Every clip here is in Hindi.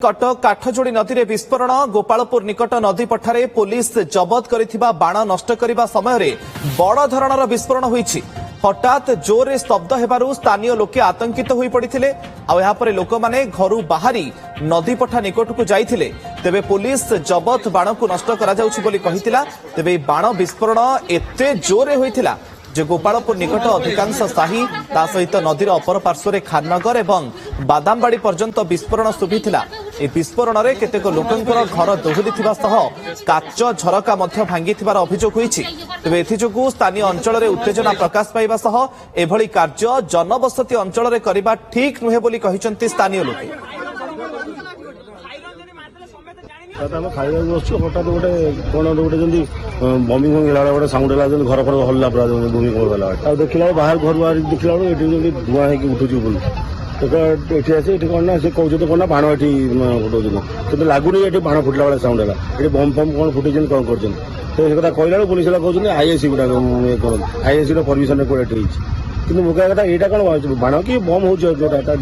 कटक काठजोड़ी नदी में विस्फोरण गोपालपुर निकट नदी पठारे पुलिस जबत करिथिबा बाण नष्ट करने समय बड़ धरणर विस्फोरण होईछि। हठात जोर स्तब्ध हेबारु स्थानीय लोके आतंकित होई पड़िथिले। लोक माने घरु बाहरी नदी पठा निकट को जाइथिले। तेबे पुलिस जबत बाण को नष्ट करा जाउछि बोली कहिथिला। तेबे बाण विस्फोरण एते जोरे होइथिला जे गोपालपुर निकट अधिकांश साही ता सहित नदीर अपर पार्श्व खाननगर एवं बादामबाड़ी पर्यंत विस्फोरण शुभिथिला। ए विस्फोरण रे केतेक लोकंकर घर दोहलिथिबा सह काच झरका मध्य भांगिथिबार अभियोग होईछि। तेबे एथिजोगु स्थानीय अंचल रे उत्तेजना प्रकाश पाइबा सह एभली कार्य जनबसति अंचल रे करिबा ठीक नुहे बोली कहिसंती स्थानीय लोके। खाଇବା ବସିଛୁ ହଠାତ୍ ଗୋଟେ କଣ ଗୋଟେ ଯେମିତି ବମିଂ ହେଲା ଗୋଟେ ସାଉଣ୍ଡ ହେଲା ଯେମିତି ଘର ଫର ହଲିଲା ପୁରା ଭୂମି କଣ ହେଲା ଆଉ ଦେଖିଲା ବାହାର ଘରୁ ବାହାରି ଦେଖିଲା ବେଳକୁ ଏଠି ଯେମିତି ଧୂଆଁ ହେଇକି ଉଠୁଛି ବୋଲି ଏଠି ଆସି ଏଠି କଣ ନା ସେ କହୁଛନ୍ତି କଣ ନା ବାଣ ଏଠି ଫୁଟଉଛନ୍ତି କିନ୍ତୁ ଲାଗୁନି ଏଠି ବାଣ ଫୁଟିଲା ବେଳେ ସାଉଣ୍ଡ ହେଲା ଏଠି ବମ୍ ଫମ୍ କଣ ଫୁଟେଇଛନ୍ତି କଣ କରୁଛନ୍ତି ସେ କଥା କହିଲା ବେଳକୁ ପୁଲିସ ହେଲା କହୁଛନ୍ତି ଆଇଏସି ଗୁଡା କରନ୍ତି ଆଇଏସି ର ପରମିଶନ କୋଉଠି ଏଠି ହେଇଛି କିନ୍ତୁ ମୁଖ୍ୟ କଥା ଏଇଟା କଣ ବାଣ କି ବମ୍ ହଉଛି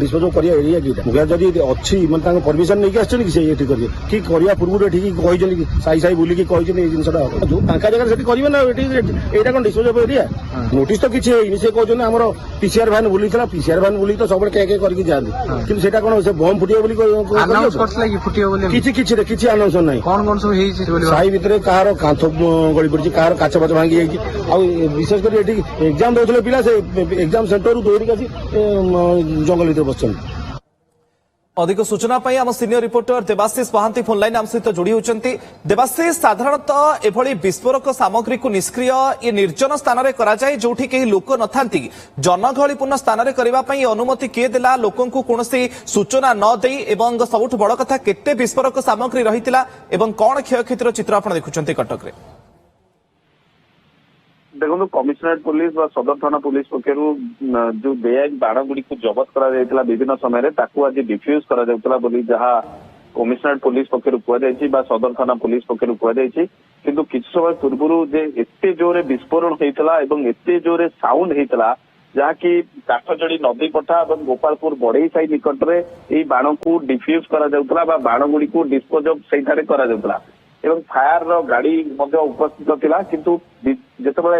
ଡିସ୍ପୋଜ କରିବା ଏରିଆ କି ମୁଖ୍ୟ ଯଦି ଅଛି ମାନେ ତାଙ୍କ ପରମିଶନ ନେଇକି ଆସିଛନ୍ତି କି ସେ ଏଠି କରିବେ କି କରିବା ପୂର୍ବରୁ ଏଠିକି କହିଛନ୍ତି କି ସାହି ସାହି ବୁଲିକି କହିଛନ୍ତି ଏଇ ଜିନିଷଟା ଯୋଉ ଫାଙ୍କା ଜାଗାରେ ସେଠି କରିବେ ନା ଏଠି ଏଇଟା କଣ ଡିସ୍ପୋଜ ଏରିଆ ନୋଟିସ ତ କିଛି ହେଇନି ସେ କହୁଛନ୍ତି ଆମର ପିସିଆର ଭ୍ୟାନ ବୁଲିଥିଲା ପିସିଆର ଭ୍ୟାନ ବୁଲିକି ତ ସବୁବେଳେ କେ କରିକି ଯାଆନ୍ତି କିନ୍ତୁ ସେଟା କଣ ସେ ବମ୍ ଫୁଟିବ ବୋଲି କିଛି ଆନାଉନ୍ସ ନାହିଁ କଣ କଣ ସବୁ ହେଇଛି ସାହି ଭିତରେ କାହାର କାନ୍ଥ ଗଳି ପଡିଛି କାହାର କାଚ ଫାଚ ଭାଙ୍ଗି ଯାଇଛି ଆଉ ବିଶେଷ କରି ଏଠି ଏକ୍ଜାମ ଦଉଥିଲେ ପିଲା ସେ एग्जाम सेंटर दौड़िक जंगल भर बस। अधिक सूचना पाई आम senior reporter Debasish Mohanty phone line आम सहित जोड़ी होती। देवाशीष साधारणतः एभली विस्फोरक सामग्री को निष्क्रिय ये निर्जन स्थान में कराए जोठी कहीं लोक न जनगहलीपूर्ण स्थान में करने अनुमति किए देला लोकों को कौन सूचना न दे एवं सबुठ बड़ कथा केते विस्फोरक सामग्री रही कौन क्षयक्षतिर चित्र आप देखुं कटक रे देखो कमिशनरेट पुलिस सदर थाना पुलिस पक्षर जो बेआईन बाण गुड़ी को जबत करा विभिन्न समय आज डिफ्यूज करा जहाँ कमिशनरेट पुलिस पक्षर कहुई सदर थाना पुलिस पक्षर कहुई किंतु किसी समय पूर्व जे एते जोरे विस्फोरण होता एते जोरे साउंड होता जहाँकि काठजोड़ी नदी पठा और गोपालपुर बढ़ई साई निकट में यही बाण को डिफ्यूज करा बाण गुड़ी को डिस्पोज से करा एवं फायर गाड़ी उपस्थित थिला किंतु जेतेबेले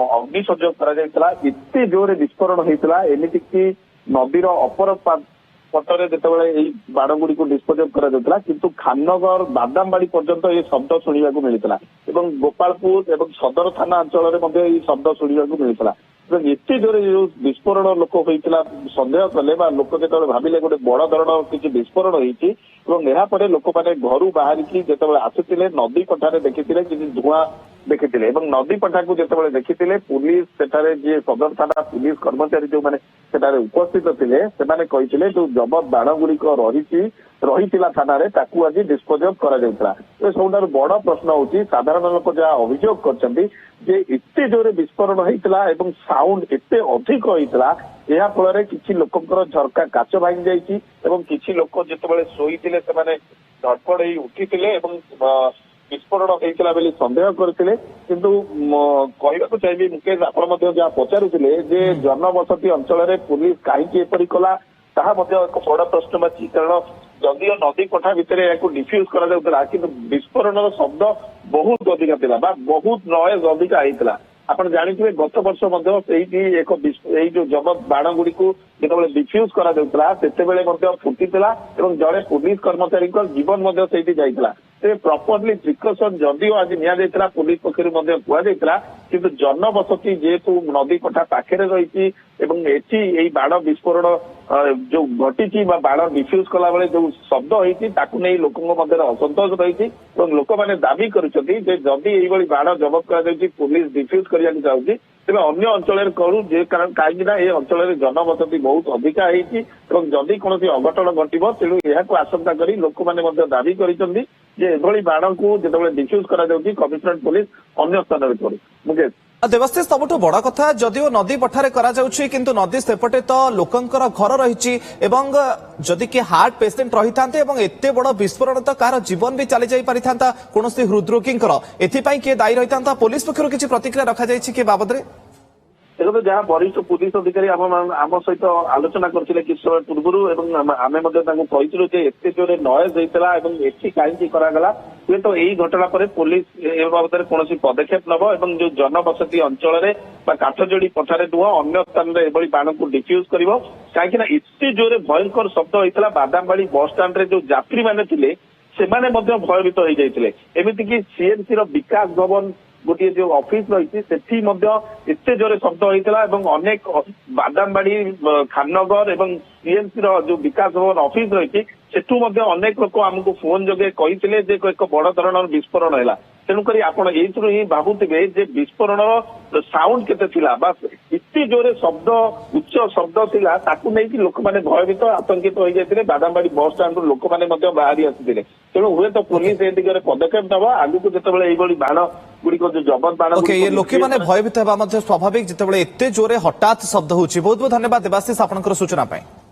अग्नि संयोग करा एते जोरे विस्फोरण होता एमती कि नदीर अपर पटरे जेतेबेले एई बाण गुड़ी को डिस्पोज करा किंतु खाननगर बादामबाड़ी पर्यंत ये शब्द शुणा मिलता एवं गोपालपुर एवं सदर थाना अंचल में शब्द शुणा मिलता एते जोरे जो विस्फोरण लोक होता सन्देह कले लोक जो भाविले गोटे बड़ धरण किसी विस्फोरण होती लोक मैंने घर बाहरिकी जिते आसुले नदी पठारे देखी किसी धूआं देखी नदी पठा को जिते देखी पुलिस सेठारे जी सदर थाना पुलिस कर्मचारी जो मैंने उपस्थित थे जो जबत बाण गुड़िक रही थाना आज डिस्पोज कर बड़ प्रश्न होची साधारण लोक जहाँ अभियोग करछंती जे एते जोरे विस्फोरण होता एवं साउंड एते अधिक होता यह फल किसी लोकंकर झरका काच भांगी जाइए एवं किसी लोक जिते शोई धड़पड़ उठी विस्फोरण होता बोली सन्देह करते किंतु कहवाक चाहिए मुकेश आप जहाँ पचारुले जे जनबसति अंचल पुलिस कहीं एपरी कला ताहा एक बड़ प्रश्नवाची कारण जदियो नदी पठा भितर या डिफ्यूज करा कि विस्फोरण शब्द बहुत अधिका था बहुत नॉइज अधिका होता आपण जानिथिबे गत वर्ष एक जो जबत बाण गुड़ी को जो डिफ्यूज करा फुटीला जड़े पुलिस कर्मचारी जीवन जाइला प्रॉपर्ली प्रिकॉशन जदियो आज निया पुलिस पक्षर कहुई किंतु जनबसति जेहेतु नदी पठा पाखे रही एटी बाण विस्फोरण जो घटी बाण डिफ्यूज कला बेले जो शब्द होती लोकों असंतोष रही लोक मैंने दाबी करुँच जदि बाण जबत कर पुलिस डिफ्यूज करने चाहूँगी तेज अन्य अंचल करू जे कारण कहीं अंचल जनबसति बहुत अधिका जदि कौन अघटन घटव तेणु यह आशंका कर लोक मैंने दाबी कर बाण को जो डिफ्यूज करा कमिशनरेट पुलिस अन्य स्थान में करू मुकेश देवाशीष सबुठ बड़ कथा जदियो नदी पठारे करा जाउछि किंतु नदी सेपटे तो लोकंकर घर रही जदि कि हार्ट पेसेंट रही था एते बड़ विस्फोरण तो कार जीवन भी चली जाई पारि थांता कोनोसी हृदरोगींकर एथिपाई किए दायी रही था पुलिस पक्षर किसी प्रतिक्रिया रखा जाइछि कि बाबद रे देखो जहाँ वरिष्ठ पुलिस अधिकारी आम सहित आलोचना करते किछ समय पूर्व एवं आमे कहूँ एते जोरे नॉइज होता है एठी कहीं करागला हुए तो यही घटना पर पुलिस ए बाबद कौन पदक्षेप नब एवं जो जनबसती अंचल काठजोड़ी पठारे नुह अन्य स्थान में एभली बाण को डिफ्यूज कर कहीं एते जोरे भयंकर शब्द होता बादामबाड़ी बस स्टाण्ड रे जो यात्री मैंने थे से भयभीत हो जाते एमती कि सीएमसी विकास भवन गोटे जो ऑफिस रही एते जोरे शब्द होता अनेक बादामबाड़ी खाननगर एवं सीएमसी जो विकास भवन ऑफिस रही सेठू अनेक लोक आमको फोन जोगे कही एक बड़ धरण विस्फोरण है तेणुक आपड़ ही भावुवे विस्फोरण साउंड केते थिला बस इतनी जोरे शब्द उच्च शब्द थिला ताकू नहीं लोक मैंने भयभीत आतंकित हो जाते बादामबाड़ी बस स्टाण्ड लोक मैंने बाहरी आसी तेणु हुए तो पुलिस ए दिगरे पदक्षेप नब आगु जिते बाण गुड़िक जो जबत बाण ये लोके मैंने भयभीत होगा स्वाभाविक जिते एते जोरे हठात शब्द होची बहुत बहुत धन्यवाद देवाशीष आपनकर सूचना पाई।